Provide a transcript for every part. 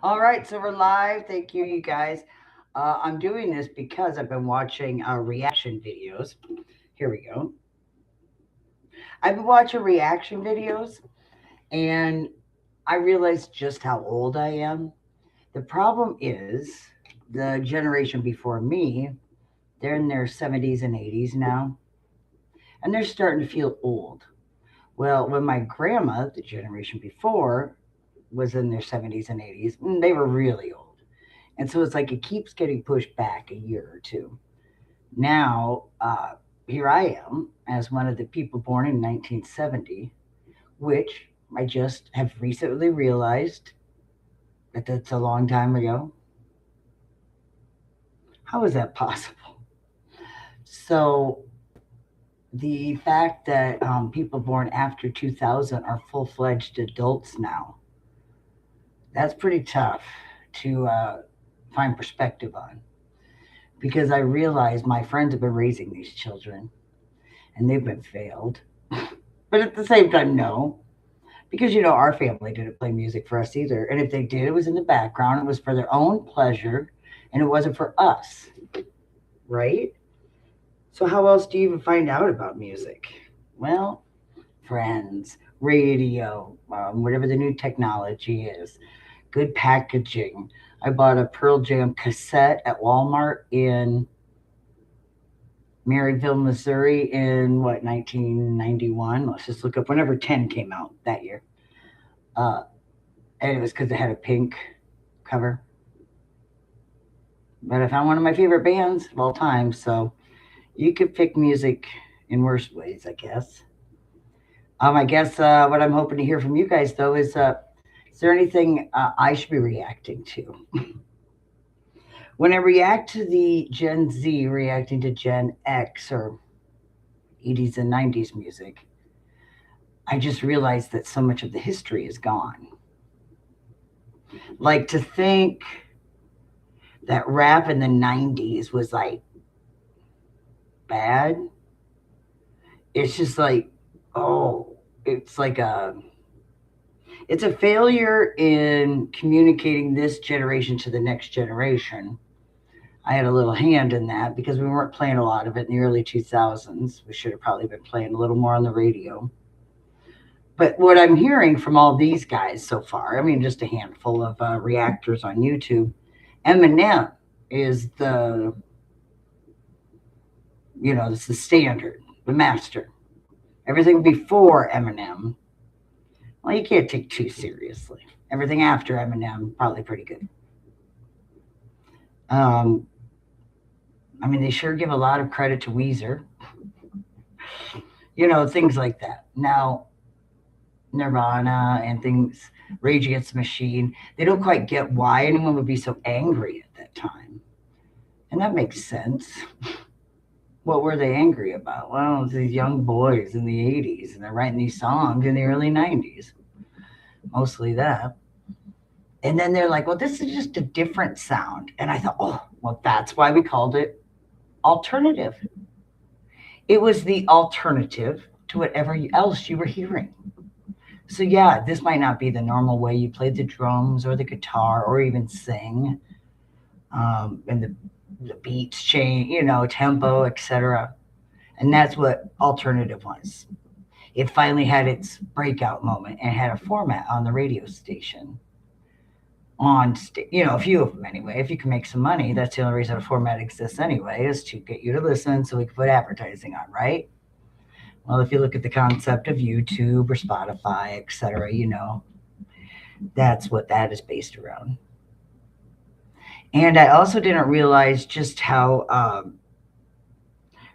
All right, so we're live. Thank you, you guys. I'm doing this because I've been watching reaction videos. Here we go. I've been watching reaction videos, and I realized just how old I am. The problem is the generation before me, they're in their 70s and 80s now, and they're starting to feel old. Well, when my grandma, the generation before, was in their 70s and 80s, they were really old. And so it's like it keeps getting pushed back a year or two. Now, here I am as one of the people born in 1970, which I just have recently realized that that's a long time ago. How is that possible? So, the fact that people born after 2000 are full fledged adults now, that's pretty tough to find perspective on because I realize my friends have been raising these children and they've been failed. But at the same time, no, because our family didn't play music for us either. And if they did, it was in the background, it was for their own pleasure, and it wasn't for us, right? So, how else do you even find out about music? Well, friends, radio, whatever the new technology is, good packaging. I bought a Pearl Jam cassette at Walmart in Maryville, Missouri in what, 1991? Let's just look up whenever 10 came out that year. Uh, and it was because it had a pink cover. But I found one of my favorite bands of all time, so you could pick music in worse ways, I guess. I guess what I'm hoping to hear from you guys, though, is there anything I should be reacting to? When I react to the Gen Z reacting to Gen X or 80s and 90s music, I just realized that so much of the history is gone. Like to think that rap in the 90s was like bad, it's just like, oh, it's like it's a failure in communicating this generation to the next generation. I had a little hand in that because we weren't playing a lot of it in the early 2000s. We should have probably been playing a little more on the radio. But what I'm hearing from all these guys so far, I mean, just a handful of reactors on YouTube, Eminem is it's the standard, the master. Everything before Eminem, well, you can't take too seriously. Everything after Eminem, probably pretty good. Um, I mean, they sure give a lot of credit to Weezer, things like that. Now, Nirvana and things, Rage Against the Machine, they don't quite get why anyone would be so angry at that time. And that makes sense. What were they angry about? Well, it's these young boys in the 80s, and they're writing these songs in the early 90s. Mostly that. And then they're like, well, this is just a different sound. And I thought, oh, well, that's why we called it alternative. It was the alternative to whatever else you were hearing. So, yeah, this might not be the normal way you play the drums or the guitar or even sing. And the beats change, tempo, etc. And that's what alternative was. It finally had its breakout moment and had a format on the radio station. A few of them anyway. If you can make some money, that's the only reason a format exists anyway, is to get you to listen so we can put advertising on, right? Well, if you look at the concept of YouTube or Spotify, etc., that's what that is based around. And I also didn't realize just how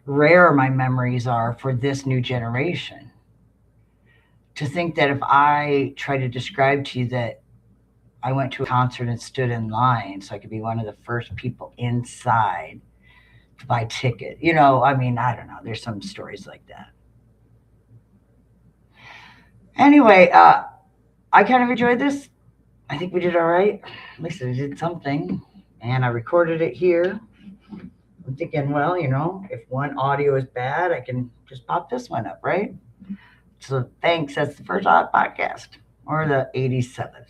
rare my memories are for this new generation. To think that if I try to describe to you that I went to a concert and stood in line so I could be one of the first people inside to buy a ticket. I mean, I don't know. There's some stories like that. Anyway, I kind of enjoyed this. I think we did all right. At least I did something. And I recorded it here. I'm thinking, well, if one audio is bad, I can just pop this one up, right? So thanks. That's the first podcast, or the 87th.